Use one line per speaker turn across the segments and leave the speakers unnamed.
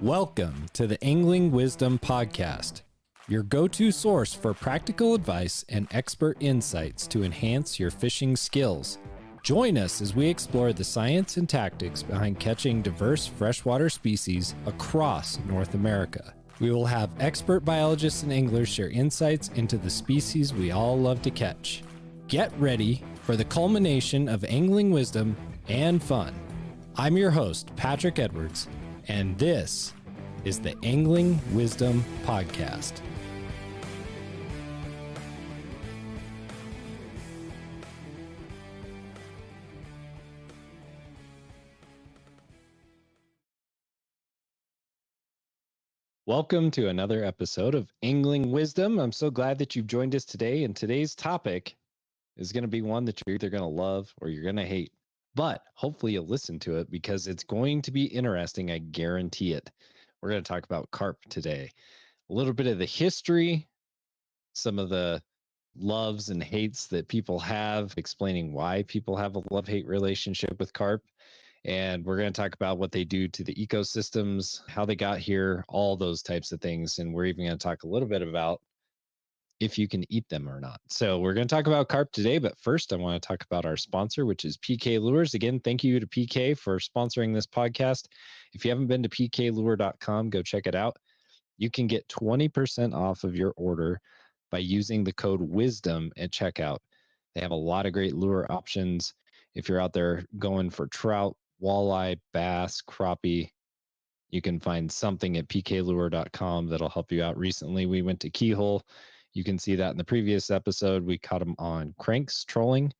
Welcome to the Angling Wisdom Podcast, your go-to source for practical advice and expert insights to enhance your fishing skills. Join us as we explore the science and tactics behind catching diverse freshwater species across North America. We will have expert biologists and anglers share insights into the species we all love to catch. Get ready for the culmination of angling wisdom and fun. I'm your host, Patrick Edwards, and this is the Angling Wisdom Podcast. Welcome to another episode of Angling Wisdom. I'm so glad that you've joined us today, and today's topic is going to be one that you're either going to love or you're going to hate. But hopefully you'll listen to it because it's going to be interesting. I guarantee it. We're going to talk about carp today. A little bit of the history, some of the loves and hates that people have, explaining why people have a love-hate relationship with carp. And we're going to talk about what they do to the ecosystems, how they got here, all those types of things. And we're even going to talk a little bit about if you can eat them or not. So we're going to talk about carp today, but first I want to talk about our sponsor, which is PK Lures. Again, thank you to PK for sponsoring this podcast. If you haven't been to pklure.com, go check it out. You can get 20% off of your order by using the code WISDOM at checkout. They have a lot of great lure options. If you're out there going for trout, walleye, bass, crappie, you can find something at pklure.com that'll help you out. Recently, we went to Keyhole. You can see that in the previous episode. We caught them on cranks trolling,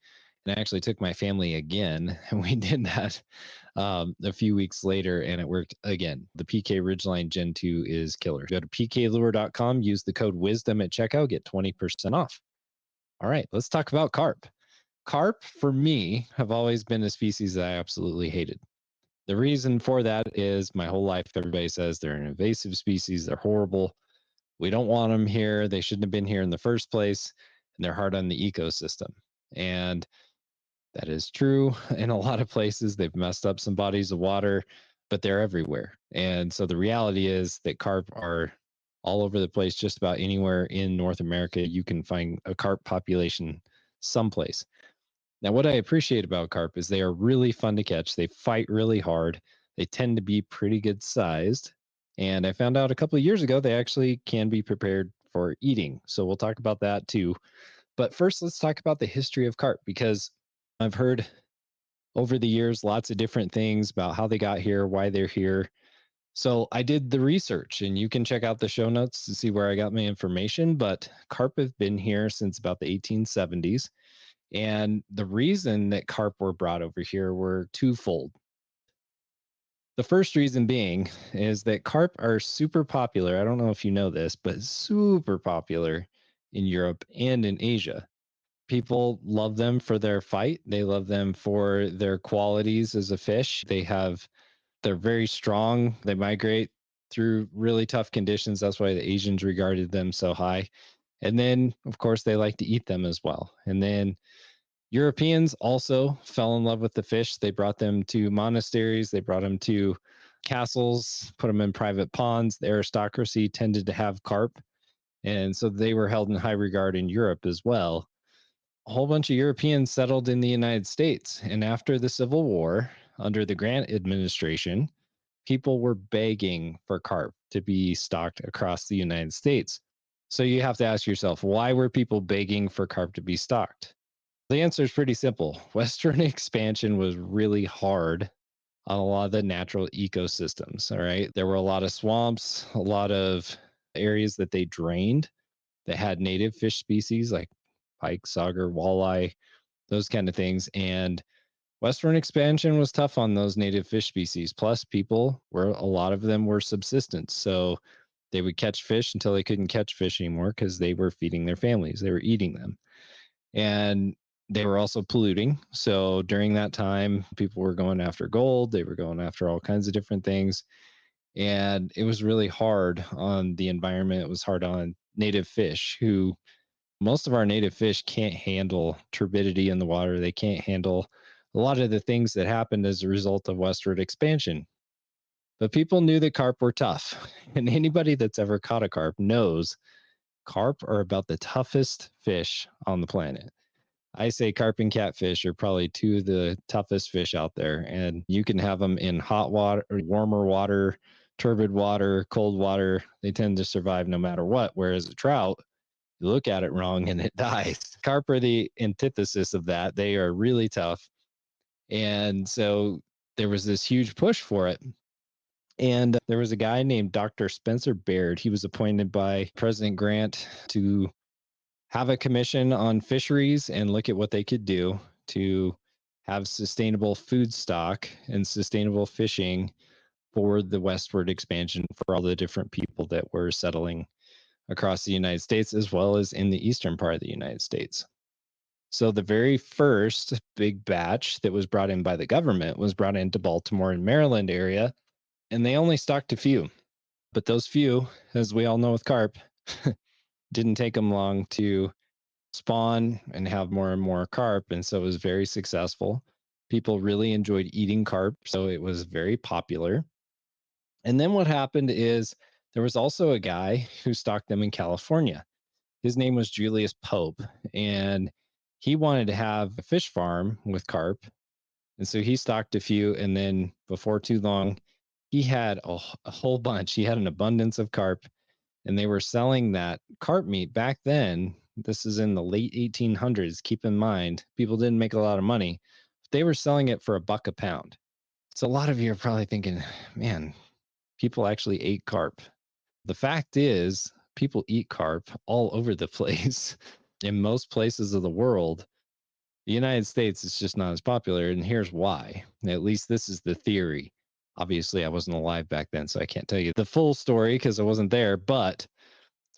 and I actually took my family again, and we did that a few weeks later, and it worked again. The PK Ridgeline Gen 2 is killer. Go to pklure.com, use the code WISDOM at checkout, get 20% off. All right, let's talk about carp. Carp, for me, have always been a species that I absolutely hated. The reason for that is my whole life, everybody says they're an invasive species, they're horrible. We don't want them here. They shouldn't have been here in the first place, and they're hard on the ecosystem. And that is true in a lot of places. They've messed up some bodies of water, but they're everywhere. And so the reality is that carp are all over the place. Just about anywhere in North America, you can find a carp population someplace. Now, what I appreciate about carp is they are really fun to catch. They fight really hard. They tend to be pretty good sized. And I found out a couple of years ago, they actually can be prepared for eating. So we'll talk about that too. But first, let's talk about the history of carp, because I've heard over the years lots of different things about how they got here, why they're here. So I did the research, and you can check out the show notes to see where I got my information. But carp have been here since about the 1870s. And the reason that carp were brought over here were twofold. The first reason being is that carp are super popular. I don't know if you know this, but super popular in Europe and in Asia. People love them for their fight. They love them for their qualities as a fish. They're very strong. They migrate through really tough conditions. That's why the Asians regarded them so high. And then, of course, they like to eat them as well. And then Europeans also fell in love with the fish. They brought them to monasteries. They brought them to castles, put them in private ponds. The aristocracy tended to have carp. And so they were held in high regard in Europe as well. A whole bunch of Europeans settled in the United States. And after the Civil War, under the Grant administration, people were begging for carp to be stocked across the United States. So you have to ask yourself, why were people begging for carp to be stocked? The answer is pretty simple. Western expansion was really hard on a lot of the natural ecosystems. All right. There were a lot of swamps, a lot of areas that they drained that had native fish species like pike, sauger, walleye, those kind of things. And Western expansion was tough on those native fish species. Plus, a lot of them were subsistence. So they would catch fish until they couldn't catch fish anymore because they were feeding their families, they were eating them. And they were also polluting. So during that time, people were going after gold. They were going after all kinds of different things. And it was really hard on the environment. It was hard on native fish, who most of our native fish can't handle turbidity in the water. They can't handle a lot of the things that happened as a result of westward expansion. But people knew that carp were tough. And anybody that's ever caught a carp knows carp are about the toughest fish on the planet. I say carp and catfish are probably two of the toughest fish out there. And you can have them in hot water, warmer water, turbid water, cold water. They tend to survive no matter what. Whereas a trout, you look at it wrong and it dies. Carp are the antithesis of that. They are really tough. And so there was this huge push for it. And there was a guy named Dr. Spencer Baird. He was appointed by President Grant to have a commission on fisheries and look at what they could do to have sustainable food stock and sustainable fishing for the westward expansion for all the different people that were settling across the United States as well as in the eastern part of the United States. So the very first big batch that was brought in by the government was brought into Baltimore and Maryland area, and they only stocked a few. But those few, as we all know with carp, didn't take them long to spawn and have more and more carp. And so it was very successful. People really enjoyed eating carp. So it was very popular. And then what happened is there was also a guy who stocked them in California. His name was Julius Pope. And he wanted to have a fish farm with carp. And so he stocked a few. And then before too long, he had a whole bunch. He had an abundance of carp, and they were selling that carp meat back then. This is in the late 1800s. Keep in mind, people didn't make a lot of money. But they were selling it for $1 a pound. So a lot of you are probably thinking, man, people actually ate carp. The fact is, people eat carp all over the place. In most places of the world, the United States is just not as popular. And here's why. At least this is the theory. Obviously, I wasn't alive back then, so I can't tell you the full story because I wasn't there. But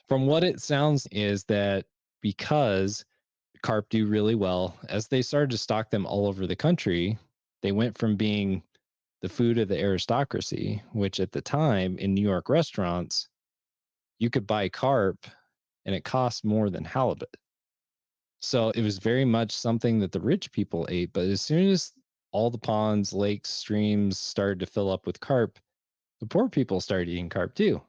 from what it sounds is that because carp do really well, as they started to stock them all over the country, they went from being the food of the aristocracy, which at the time in New York restaurants, you could buy carp and it cost more than halibut. So it was very much something that the rich people ate. But as soon as all the ponds, lakes, streams started to fill up with carp, the poor people started eating carp too.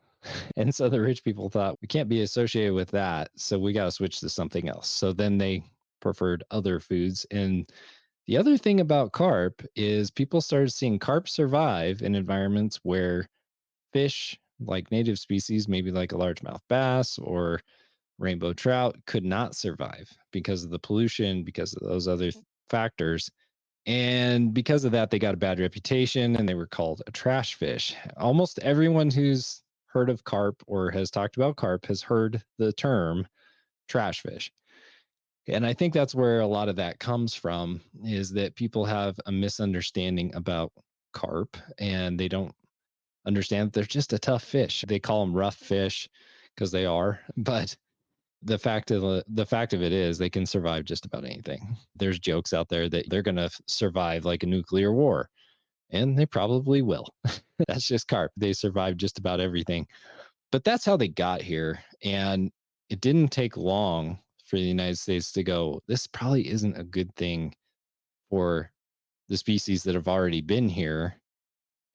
And so the rich people thought we can't be associated with that. So we got to switch to something else. So then they preferred other foods. And the other thing about carp is people started seeing carp survive in environments where fish, like native species, maybe like a largemouth bass or rainbow trout, could not survive because of the pollution, because of those other factors. And because of that, they got a bad reputation and they were called a trash fish. Almost everyone who's heard of carp or has talked about carp has heard the term trash fish. And I think that's where a lot of that comes from, is that people have a misunderstanding about carp and they don't understand that they're just a tough fish. They call them rough fish because they are, but the fact of it is they can survive just about anything. There's jokes out there that they're going to survive like a nuclear war, and they probably will. That's just carp. They survive just about everything. But that's how they got here. And it didn't take long for the United States to go, this probably isn't a good thing for the species that have already been here.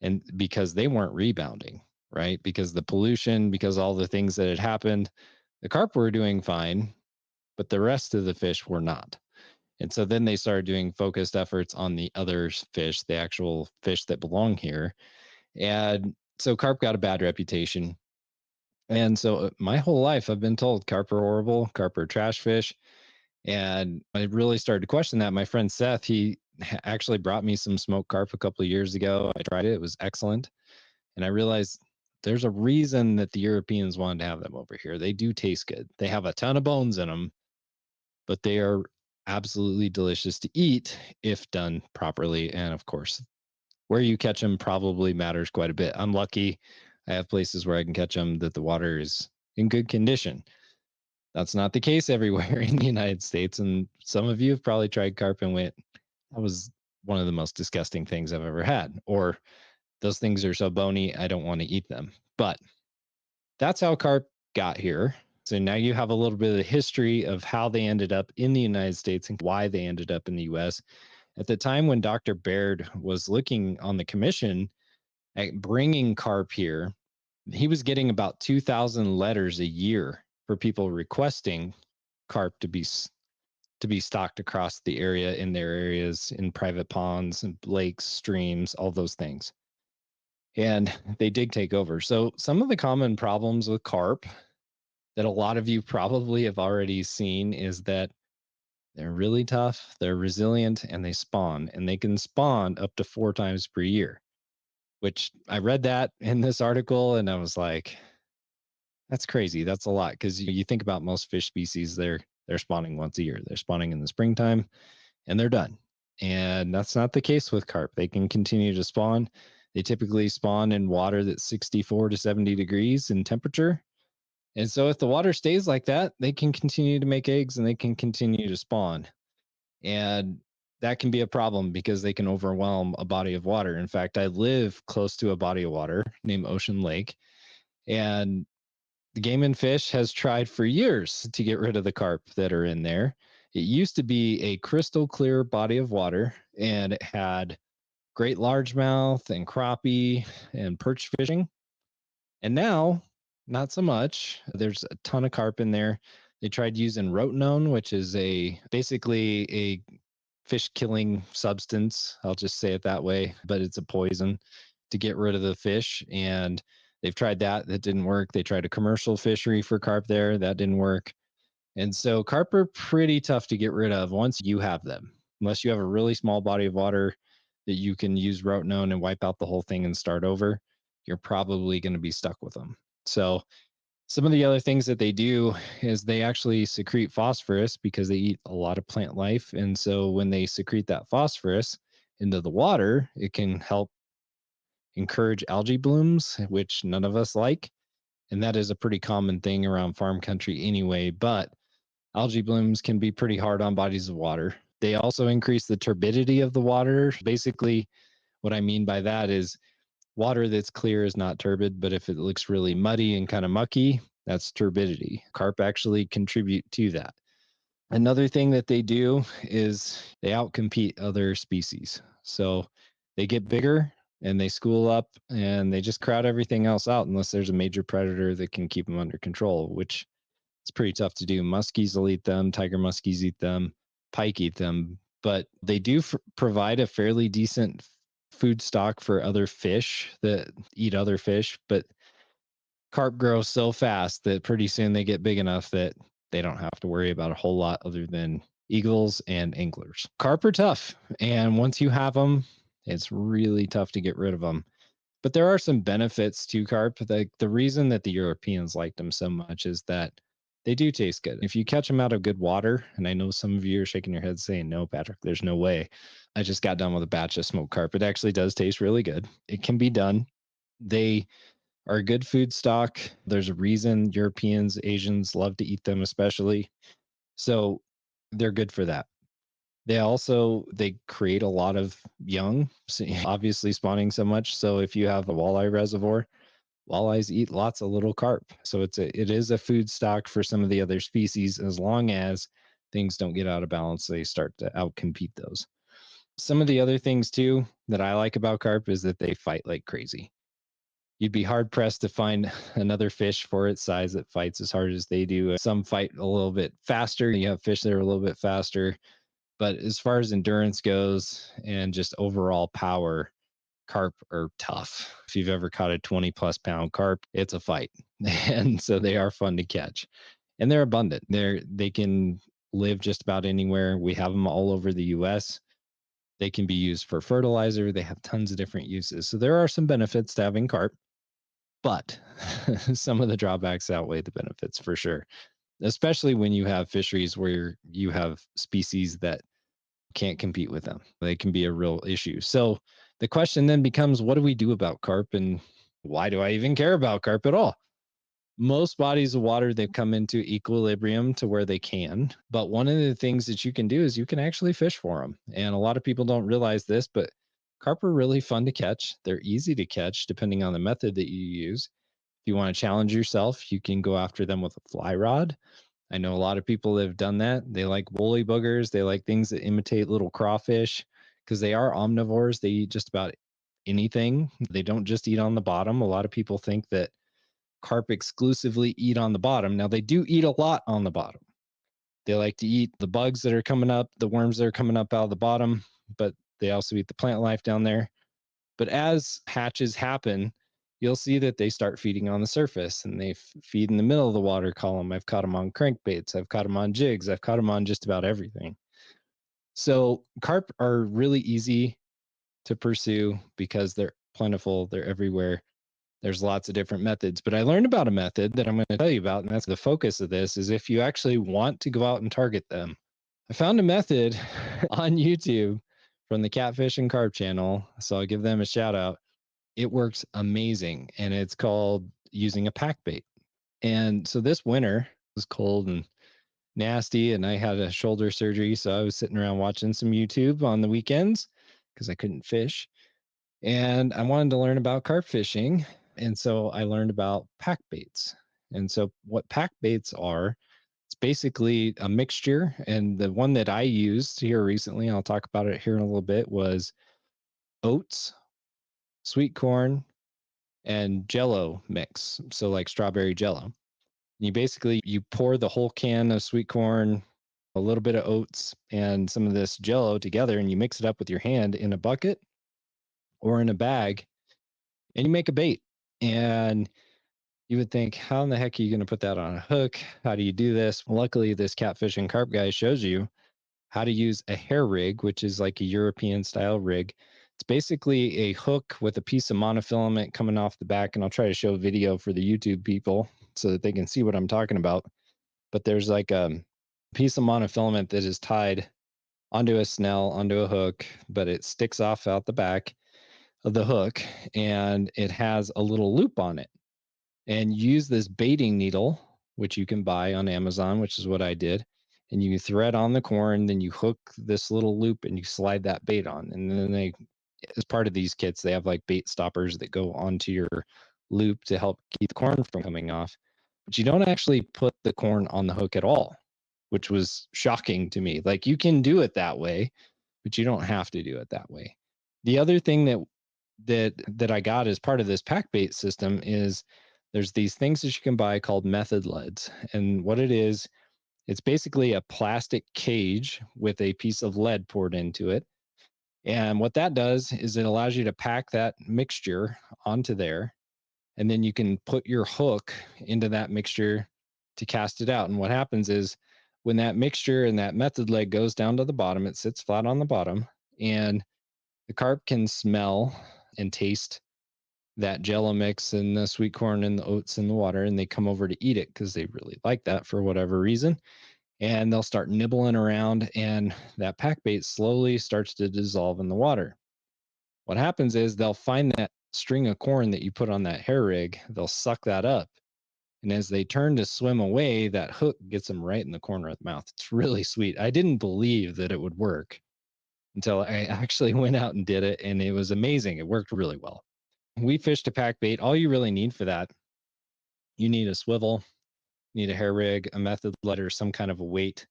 And because they weren't rebounding, right? Because the pollution, because all the things that had happened, the carp were doing fine, but the rest of the fish were not. And so then they started doing focused efforts on the other fish, the actual fish that belong here. And so carp got a bad reputation. And so my whole life I've been told carp are horrible, carp are trash fish. And I really started to question that. My friend Seth, he actually brought me some smoked carp a couple of years ago. I tried it. It was excellent. And I realized there's a reason that the Europeans wanted to have them over here. They do taste good. They have a ton of bones in them, but they are absolutely delicious to eat if done properly. And of course, where you catch them probably matters quite a bit. I'm lucky I have places where I can catch them that the water is in good condition. That's not the case everywhere in the United States. And some of you have probably tried carp and went, that was one of the most disgusting things I've ever had. Or those things are so bony, I don't want to eat them. But that's how carp got here. So now you have a little bit of the history of how they ended up in the United States and why they ended up in the US. At the time when Dr. Baird was looking on the commission, bringing carp here, he was getting about 2,000 letters a year for people requesting carp to be stocked across the area in their areas in private ponds and lakes, streams, all those things. And they did take over. So some of the common problems with carp that a lot of you probably have already seen is that they're really tough, they're resilient, and they spawn, and they can spawn up to 4 times per year. Which I read that in this article and I was like, that's crazy. That's a lot because you think about most fish species, they're spawning once a year. They're spawning in the springtime and they're done. And that's not the case with carp. They can continue to spawn. They typically spawn in water that's 64 to 70 degrees in temperature. And so if the water stays like that, they can continue to make eggs and they can continue to spawn. And that can be a problem because they can overwhelm a body of water. In fact, I live close to a body of water named Ocean Lake, and the Game and Fish has tried for years to get rid of the carp that are in there. It used to be a crystal clear body of water, and it had great largemouth and crappie and perch fishing. And now, not so much. There's a ton of carp in there. They tried using rotenone, which is basically a fish killing substance. I'll just say it that way, but it's a poison to get rid of the fish. And they've tried that. That didn't work. They tried a commercial fishery for carp there. That didn't work. And so carp are pretty tough to get rid of once you have them, unless you have a really small body of water that you can use rotenone and wipe out the whole thing and start over. You're probably going to be stuck with them. So some of the other things that they do is they actually secrete phosphorus because they eat a lot of plant life. And so when they secrete that phosphorus into the water, it can help encourage algae blooms, which none of us like. And that is a pretty common thing around farm country anyway. But algae blooms can be pretty hard on bodies of water. They also increase the turbidity of the water. Basically, what I mean by that is water that's clear is not turbid, but if it looks really muddy and kind of mucky, that's turbidity. Carp actually contribute to that. Another thing that they do is they outcompete other species. So they get bigger and they school up and they just crowd everything else out unless there's a major predator that can keep them under control, which is pretty tough to do. Muskies will eat them, tiger muskies eat them, pike eat them, but they do provide a fairly decent food stock for other fish that eat other fish. But carp grow so fast that pretty soon they get big enough that they don't have to worry about a whole lot other than eagles and anglers. Carp are tough, and once you have them, it's really tough to get rid of them. But there are some benefits to carp. The reason that the Europeans liked them so much is that they do taste good. If you catch them out of good water, and I know some of you are shaking your heads saying, no, Patrick, there's no way. I just got done with a batch of smoked carp. It actually does taste really good. It can be done. They are a good food stock. There's a reason Europeans, Asians love to eat them, especially. So they're good for that. They create a lot of young, obviously spawning so much. So if you have a walleye reservoir, walleyes eat lots of little carp. So it is a food stock for some of the other species as long as things don't get out of balance, they start to outcompete those. Some of the other things too that I like about carp is that they fight like crazy. You'd be hard pressed to find another fish for its size that fights as hard as they do. Some fight a little bit faster. You have fish that are a little bit faster. But as far as endurance goes and just overall power, carp are tough. If you've ever caught a 20+ pound carp, it's a fight. And so they are fun to catch. And they're abundant. They can live just about anywhere. We have them all over the US. They can be used for fertilizer. They have tons of different uses. So there are some benefits to having carp, but some of the drawbacks outweigh the benefits for sure, especially when you have fisheries where you have species that can't compete with them. They can be a real issue. So the question then becomes, what do we do about carp, and why do I even care about carp at all? Most bodies of water, they've come into equilibrium to where they can. But one of the things that you can do is you can actually fish for them. And a lot of people don't realize this, but carp are really fun to catch. They're easy to catch depending on the method that you use. If you want to challenge yourself, you can go after them with a fly rod. I know a lot of people that have done that. They like woolly boogers. They like things that imitate little crawfish because they are omnivores. They eat just about anything. They don't just eat on the bottom. A lot of people think that carp exclusively eat on the bottom. Now, they do eat a lot on the bottom. They like to eat the bugs that are coming up, the worms that are coming up out of the bottom, but they also eat the plant life down there. But as hatches happen, you'll see that they start feeding on the surface and they feed in the middle of the water column. I've caught them on crankbaits, I've caught them on jigs, I've caught them on just about everything. So carp are really easy to pursue because they're plentiful, they're everywhere. There's lots of different methods, but I learned about a method that I'm going to tell you about, and that's the focus of this, is if you actually want to go out and target them. I found a method on YouTube from the Catfish and Carp channel, so I'll give them a shout out. It works amazing, and it's called using a pack bait. And so this winter it was cold and nasty, and I had a shoulder surgery, so I was sitting around watching some YouTube on the weekends because I couldn't fish. And I wanted to learn about carp fishing. And so I learned about pack baits. And so what pack baits are, it's basically a mixture. And the one that I used here recently, I'll talk about it here in a little bit, was oats, sweet corn, and jello mix. So like strawberry jello. You pour the whole can of sweet corn, a little bit of oats, and some of this jello together, and you mix it up with your hand in a bucket or in a bag, and you make a bait. And you would think, how in the heck are you going to put that on a hook? How do you do this? Well, luckily, this catfish and carp guy shows you how to use a hair rig, which is like a European style rig. It's basically a hook with a piece of monofilament coming off the back. And I'll try to show a video for the YouTube people so that they can see what I'm talking about. But there's like a piece of monofilament that is tied onto a snell, onto a hook, but it sticks off out the back of the hook and it has a little loop on it. And use this baiting needle, which you can buy on Amazon, which is what I did. And you thread on the corn, then you hook this little loop and you slide that bait on. And then as part of these kits, they have like bait stoppers that go onto your loop to help keep the corn from coming off. But you don't actually put the corn on the hook at all, which was shocking to me. Like you can do it that way, but you don't have to do it that way. The other thing that I got as part of this pack bait system is there's these things that you can buy called method leads. And what it is, it's basically a plastic cage with a piece of lead poured into it. And what that does is it allows you to pack that mixture onto there. And then you can put your hook into that mixture to cast it out. And what happens is when that mixture and that method lead goes down to the bottom, it sits flat on the bottom, and the carp can smell and taste that jello mix and the sweet corn and the oats in the water, and they come over to eat it because they really like that for whatever reason. And they'll start nibbling around, and that pack bait slowly starts to dissolve in the water. What happens is they'll find that string of corn that you put on that hair rig, they'll suck that up. And as they turn to swim away, that hook gets them right in the corner of the mouth. It's really sweet. I didn't believe that it would work until I actually went out and did it, and it was amazing. It worked really well. We fished a pack bait. All you really need for that, you need a swivel, you need a hair rig, a method letter, some kind of a weight,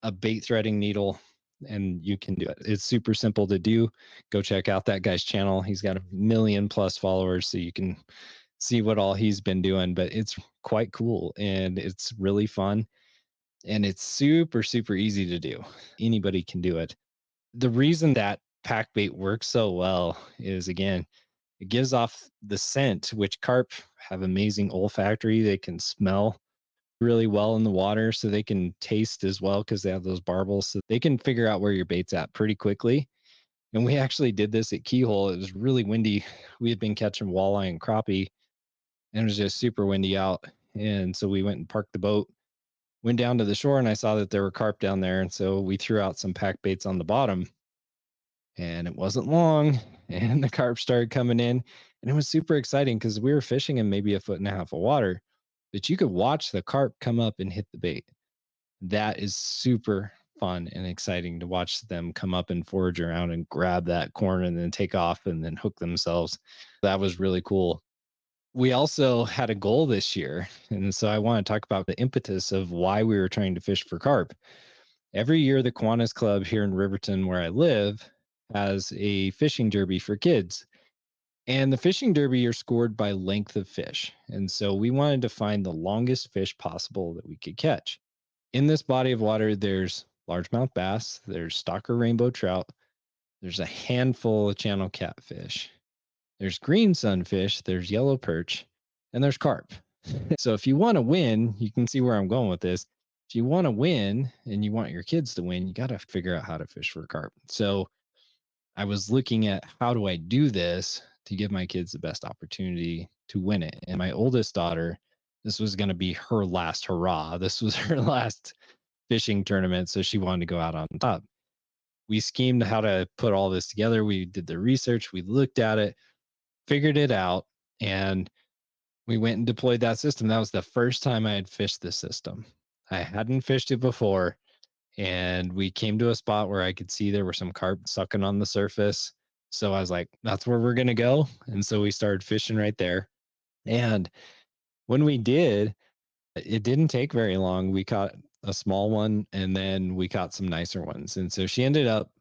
a bait threading needle, and you can do it. It's super simple to do. Go check out that guy's channel. He's got 1 million+ followers, so you can see what all he's been doing, but it's quite cool and it's really fun and it's super, super easy to do. Anybody can do it. The reason that pack bait works so well is, again, it gives off the scent, which carp have amazing olfactory. They can smell really well in the water, so they can taste as well because they have those barbels. So they can figure out where your bait's at pretty quickly. And we actually did this at Keyhole. It was really windy. We had been catching walleye and crappie, and it was just super windy out. And so we went and parked the boat, went down to the shore, and I saw that there were carp down there. And so we threw out some pack baits on the bottom, and it wasn't long. And the carp started coming in, and it was super exciting because we were fishing in maybe 1.5 feet of water, but you could watch the carp come up and hit the bait. That is super fun and exciting to watch them come up and forage around and grab that corn and then take off and then hook themselves. That was really cool. We also had a goal this year. And so I want to talk about the impetus of why we were trying to fish for carp. Every year, the Kiwanis Club here in Riverton, where I live, has a fishing derby for kids. And the fishing derby, you're scored by length of fish. And so we wanted to find the longest fish possible that we could catch. In this body of water, there's largemouth bass, there's stalker rainbow trout, there's a handful of channel catfish, there's green sunfish, there's yellow perch, and there's carp. So if you want to win, you can see where I'm going with this. If you want to win and you want your kids to win, you got to figure out how to fish for carp. So I was looking at how do I do this to give my kids the best opportunity to win it. And my oldest daughter, this was going to be her last hurrah. This was her last fishing tournament. So she wanted to go out on top. We schemed how to put all this together. We did the research, we looked at it, figured it out, and we went and deployed that system. That was the first time I had fished the system. I hadn't fished it before. And we came to a spot where I could see there were some carp sucking on the surface. So I was like, that's where we're going to go. And so we started fishing right there. And when we did, it didn't take very long. We caught a small one and then we caught some nicer ones. And so she ended up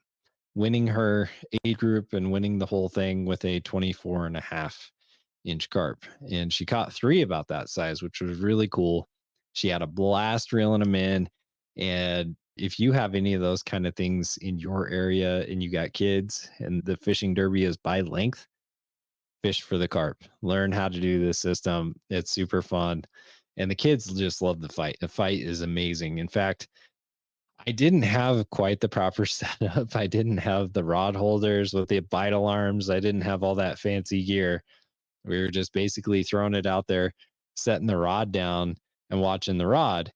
winning her age group and winning the whole thing with a 24.5-inch carp. And she caught 3 about that size, which was really cool. She had a blast reeling them in. And if you have any of those kind of things in your area and you got kids and the fishing derby is by length, fish for the carp. Learn how to do this system. It's super fun. And the kids just love the fight. The fight is amazing. In fact, I didn't have quite the proper setup. I didn't have the rod holders with the bite alarms. I didn't have all that fancy gear. We were just basically throwing it out there, setting the rod down and watching the rod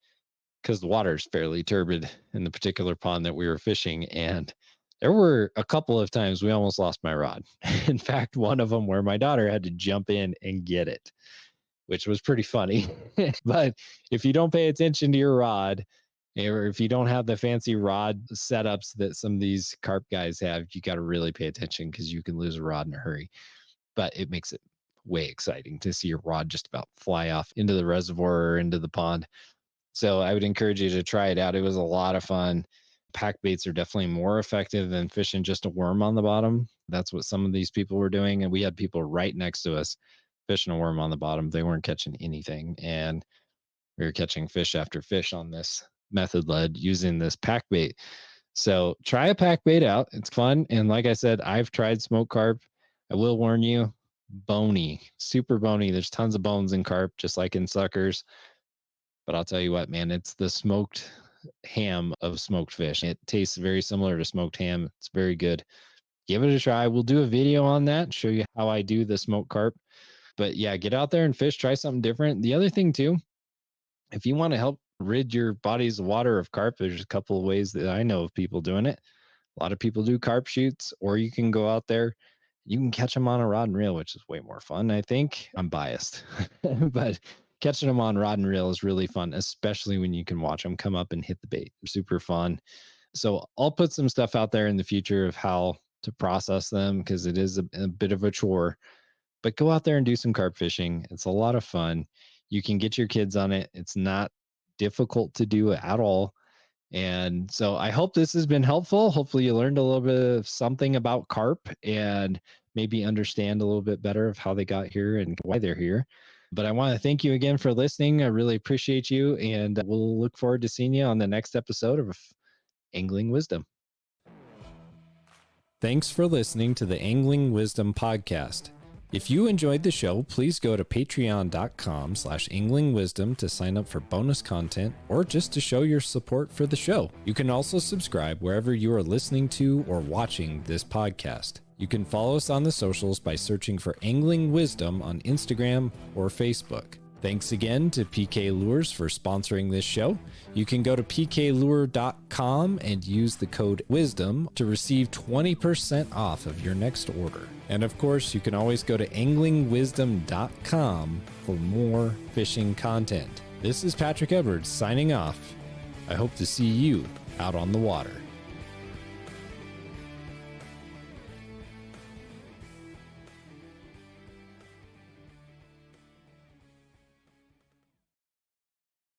because the water is fairly turbid in the particular pond that we were fishing. And there were a couple of times we almost lost my rod. In fact, one of them where my daughter had to jump in and get it, which was pretty funny. But if you don't pay attention to your rod, or if you don't have the fancy rod setups that some of these carp guys have, you got to really pay attention because you can lose a rod in a hurry. But it makes it way exciting to see your rod just about fly off into the reservoir or into the pond. So I would encourage you to try it out. It was a lot of fun. Pack baits are definitely more effective than fishing just a worm on the bottom. That's what some of these people were doing. And we had people right next to us fishing a worm on the bottom. They weren't catching anything. And we were catching fish after fish on this method led using this pack bait. So try a pack bait out. It's fun. And like I said, I've tried smoked carp. I will warn you, bony, super bony. There's tons of bones in carp, just like in suckers. But I'll tell you what, man, it's the smoked ham of smoked fish. It tastes very similar to smoked ham. It's very good. Give it a try. We'll do a video on that, show you how I do the smoked carp. But yeah, get out there and fish, try something different. The other thing too, if you want to help rid your body's water of carp, there's a couple of ways that I know of people doing it. A lot of people do carp shoots, or you can go out there, you can catch them on a rod and reel, which is way more fun. I think I'm biased, but catching them on rod and reel is really fun, especially when you can watch them come up and hit the bait. They're super fun. So I'll put some stuff out there in the future of how to process them because it is a bit of a chore. But go out there and do some carp fishing. It's a lot of fun. You can get your kids on it. It's not difficult to do at all. And so I hope this has been helpful. Hopefully you learned a little bit of something about carp and maybe understand a little bit better of how they got here and why they're here. But I want to thank you again for listening. I really appreciate you. And we'll look forward to seeing you on the next episode of Angling Wisdom. Thanks for listening to the Angling Wisdom podcast. If you enjoyed the show, please go to patreon.com/anglingwisdom to sign up for bonus content or just to show your support for the show. You can also subscribe wherever you are listening to or watching this podcast. You can follow us on the socials by searching for Angling Wisdom on Instagram or Facebook. Thanks again to PK Lures for sponsoring this show. You can go to pklure.com and use the code WISDOM to receive 20% off of your next order. And of course, you can always go to anglingwisdom.com for more fishing content. This is Patrick Edwards signing off. I hope to see you out on the water.